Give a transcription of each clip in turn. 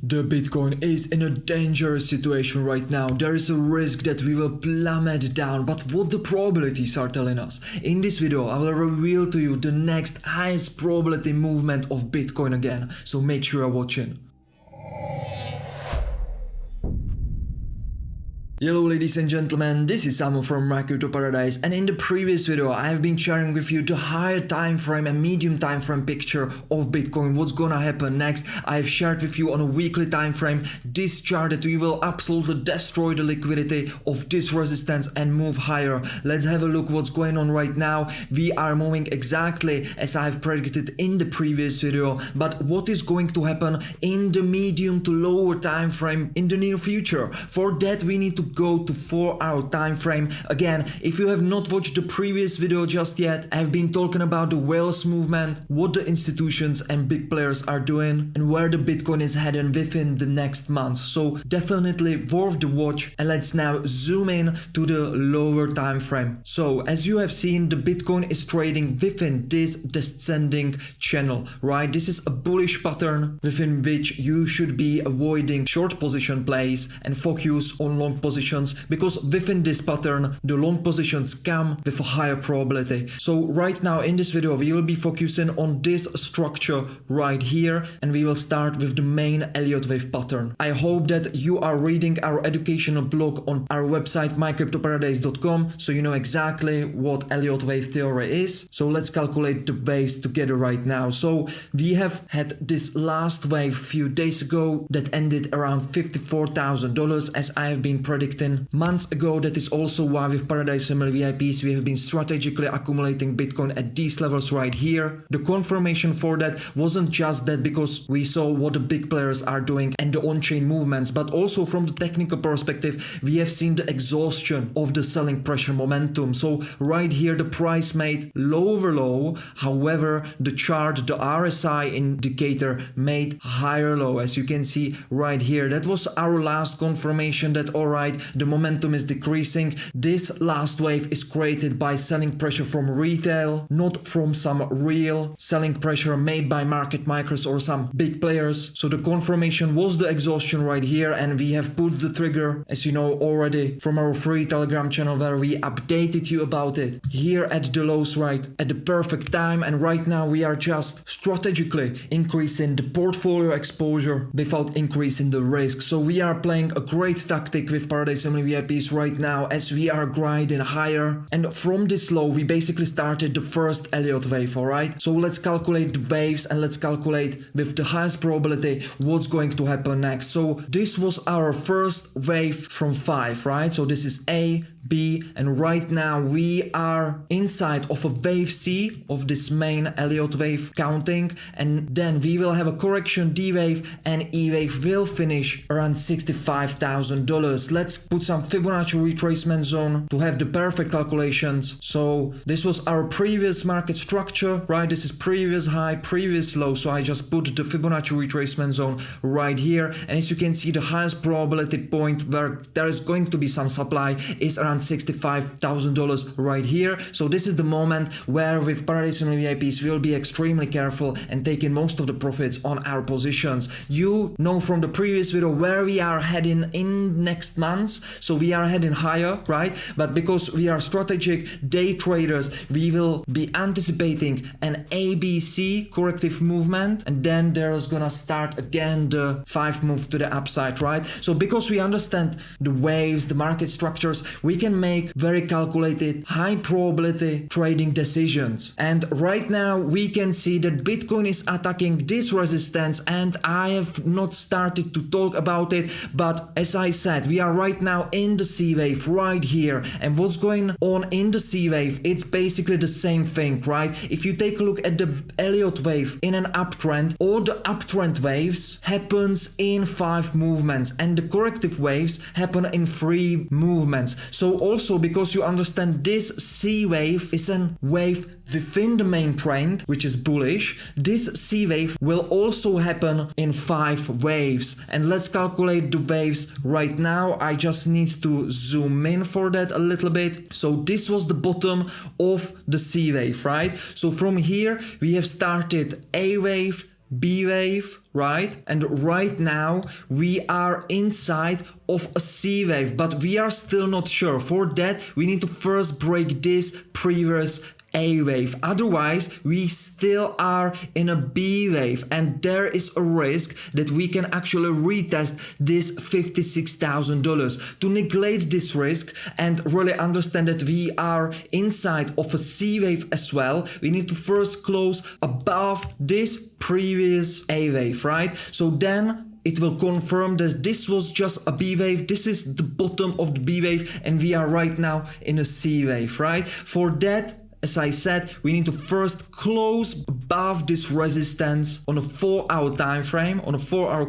The Bitcoin is in a dangerous situation right now. There is a risk that we will plummet down, but what the probabilities are telling us. In this video, I will reveal to you the next highest probability movement of Bitcoin again, so make sure you're watching. Hello ladies and gentlemen, this is Samo from Crypto Paradise, and in the previous video I have been sharing with you the higher time frame and medium time frame picture of Bitcoin, what's gonna happen next. I have shared with you on a weekly time frame this chart that we will absolutely destroy the liquidity of this resistance and move higher. Let's have a look what's going on right now. We are moving exactly as I have predicted in the previous video, but what is going to happen in the medium to lower time frame in the near future? For that we need to go to 4-hour time frame. Again, if you have not watched the previous video just yet, I have been talking about the whales movement, what the institutions and big players are doing, and where the Bitcoin is heading within the next months. So definitely worth the watch. And let's now zoom in to the lower time frame. So as you have seen, the Bitcoin is trading within this descending channel, right? This is a bullish pattern within which you should be avoiding short position plays and focus on long positions, because within this pattern the long positions come with a higher probability. So right now in this video we will be focusing on this structure right here, and we will start with the main Elliott Wave pattern. I hope that you are reading our educational blog on our website mycryptoparadise.com, so you know exactly what Elliott Wave theory is. So let's calculate the waves together right now. So we have had this last wave a few days ago that ended around $54,000 as I have been predicting months ago. That is also why with Paradise Family VIPs we have been strategically accumulating Bitcoin at these levels right here. The confirmation for that wasn't just that because we saw what the big players are doing and the on-chain movements, but also from the technical perspective we have seen the exhaustion of the selling pressure momentum. So right here the price made low over low, however the chart, the RSI indicator, made higher low, as you can see right here. That was our last confirmation that alright, the momentum is decreasing. This last wave is created by selling pressure from retail, not from some real selling pressure made by market makers or some big players. So the confirmation was the exhaustion right here, and we have put the trigger, as you know already, from our free Telegram channel where we updated you about it, here at the lows, right at the perfect time. And right now we are just strategically increasing the portfolio exposure without increasing the risk. So we are playing a great tactic with Paradise Family VIPs right now as we are grinding higher, and from this low we basically started the first Elliott Wave. Alright, so let's calculate the waves and let's calculate with the highest probability what's going to happen next. So this was our first wave from 5, right? So this is A, B, and right now we are inside of a wave C of this main Elliott Wave counting, and then we will have a correction D wave, and E wave will finish around $65,000. Let's put some Fibonacci retracement zone to have the perfect calculations. So this was our previous market structure, right? This is previous high, previous low, so I just put the Fibonacci retracement zone right here, and as you can see the highest probability point where there is going to be some supply is around $65,000 right here. So this is the moment where with Paradise Family VIPs we'll be extremely careful and taking most of the profits on our positions. You know from the previous video where we are heading in next months, so we are heading higher, right? But because we are strategic day traders, we will be anticipating an ABC corrective movement, and then there's gonna start again the 5 move to the upside, right? So because we understand the waves, the market structures, we can make very calculated high probability trading decisions. And right now we can see that Bitcoin is attacking this resistance, and I have not started to talk about it, but as I said, we are right now in the C wave right here, and what's going on in the C wave, it's basically the same thing, right? If you take a look at the Elliott Wave in an uptrend, all the uptrend waves happens in 5 movements, and the corrective waves happen in 3 movements. So also because you understand this C wave is a wave within the main trend, which is bullish, this C wave will also happen in 5 waves. And let's calculate the waves right now. I just need to zoom in for that a little bit. So this was the bottom of the C wave, right? So from here we have started A wave, B wave, right? And right now we are inside of a C wave, but we are still not sure. For that, we need to first break this previous A wave. Otherwise, we still are in a B wave, and there is a risk that we can actually retest this $56,000. To neglect this risk and really understand that we are inside of a C wave as well, we need to first close above this previous A wave, right? So then it will confirm that this was just a B wave, this is the bottom of the B wave, and we are right now in a C wave, right? For that, as I said, we need to first close above this resistance on a 4-hour time frame, on a 4-hour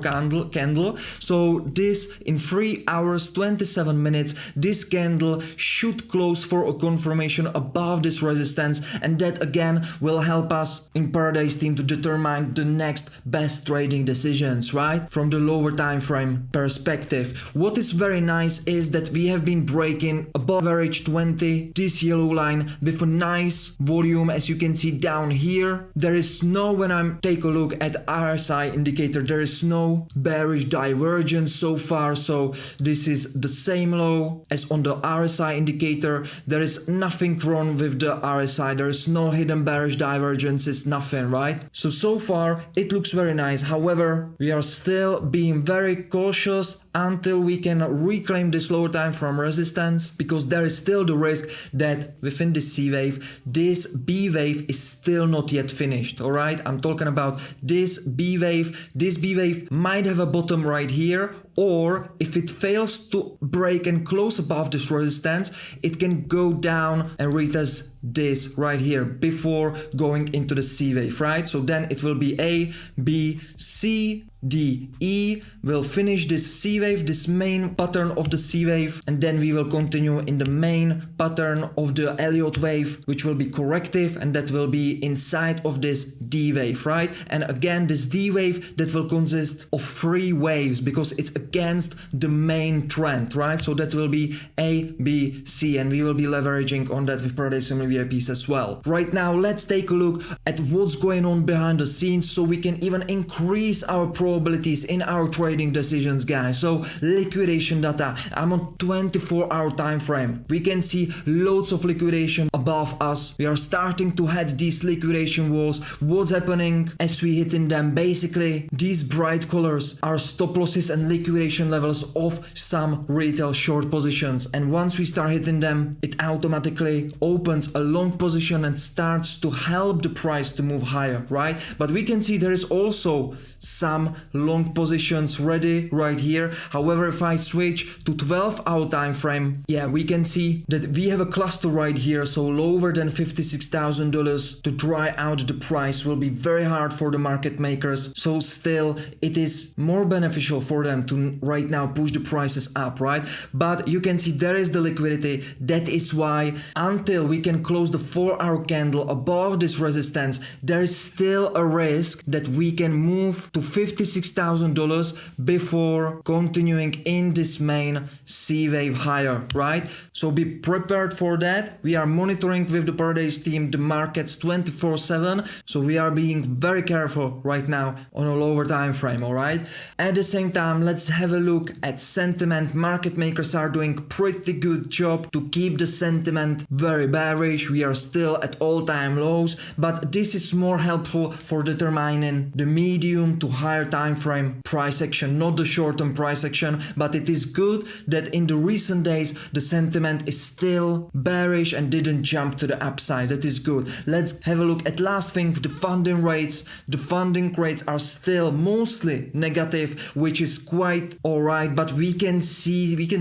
candle. So this in 3 hours 27 minutes, this candle should close for a confirmation above this resistance, and that again will help us in Paradise team to determine the next best trading decisions, right? From the lower time frame perspective. What is very nice is that we have been breaking above average 20, this yellow line, with a nice volume. As you can see down here, there is no, when I take a look at RSI indicator, there is no bearish divergence so far. So this is the same low as on the RSI indicator. There is nothing wrong with the RSI. There is no hidden bearish divergences, nothing, right? So far it looks very nice. However, we are still being very cautious until we can reclaim this lower time from resistance, because there is still the risk that within the C wave, this B wave is still not yet finished. All right, I'm talking about this B wave. This B wave might have a bottom right here, or if it fails to break and close above this resistance, it can go down and retest this right here before going into the C wave, right? So then it will be A, B, C, D, E. We'll finish this C wave, this main pattern of the C wave, and then we will continue in the main pattern of the Elliott wave, which will be corrective, and that will be inside of this D wave, right? And again, this D wave, that will consist of 3 waves because it's against the main trend, right? So that will be A, B, C, and we will be leveraging on that with Paradise VIPs as well. Right now, let's take a look at what's going on behind the scenes so we can even increase our probabilities in our trading decisions, guys. So liquidation data, I'm on 24-hour time frame. We can see loads of liquidation above us. We are starting to hit these liquidation walls. What's happening as we hit in them? Basically, these bright colors are stop losses and liquidation levels of some retail short positions, and once we start hitting them, it automatically opens a long position and starts to help the price to move higher, right? But we can see there is also some long positions ready right here. However, if I switch to 12-hour time frame, yeah, we can see that we have a cluster right here, so lower than $56,000. To dry out the price will be very hard for the market makers, so still it is more beneficial for them to right now push the prices up, right? But you can see there is the liquidity. That is why until we can close the 4-hour candle above this resistance, there is still a risk that we can move to $56,000 before continuing in this main C wave higher, right? So be prepared for that. We are monitoring with the Paradise team the markets 24/7, so we are being very careful right now on a lower time frame, all right? At the same time, let's have a look at sentiment. Market makers are doing pretty good job to keep the sentiment very bearish. We are still at all-time lows, but this is more helpful for determining the medium to higher time frame price action, not the short-term price action. But it is good that in the recent days the sentiment is still bearish and didn't jump to the upside. That is good. Let's have a look at last thing, the funding rates. The funding rates are still mostly negative, which is quite alright, but we can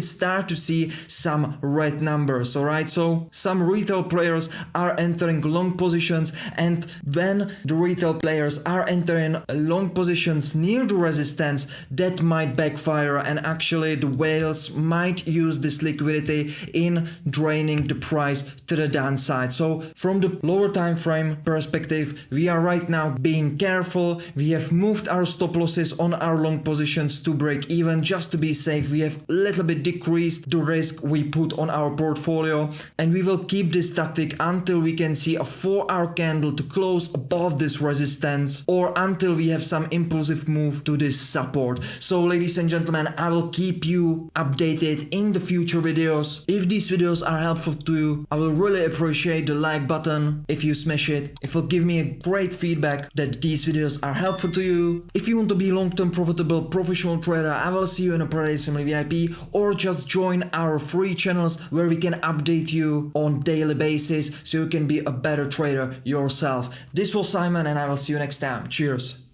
start to see some red numbers, alright? So some retail players are entering long positions, and when the retail players are entering long positions near the resistance, that might backfire, and actually the whales might use this liquidity in draining the price to the downside. So from the lower time frame perspective, we are right now being careful. We have moved our stop losses on our long positions to break even just to be safe. We have a little bit decreased the risk we put on our portfolio, and we will keep this tactic until we can see a 4-hour candle to close above this resistance, or until we have some impulsive move to this support. So ladies and gentlemen, I will keep you updated in the future videos. If these videos are helpful to you, I will really appreciate the like button if you smash it. It will give me a great feedback that these videos are helpful to you. If you want to be long-term profitable professional trader, I will see you in a Paradise Family VIP, or just join our free channels where we can update you on daily basis so you can be a better trader yourself. This was Simon, and I will see you next time. Cheers.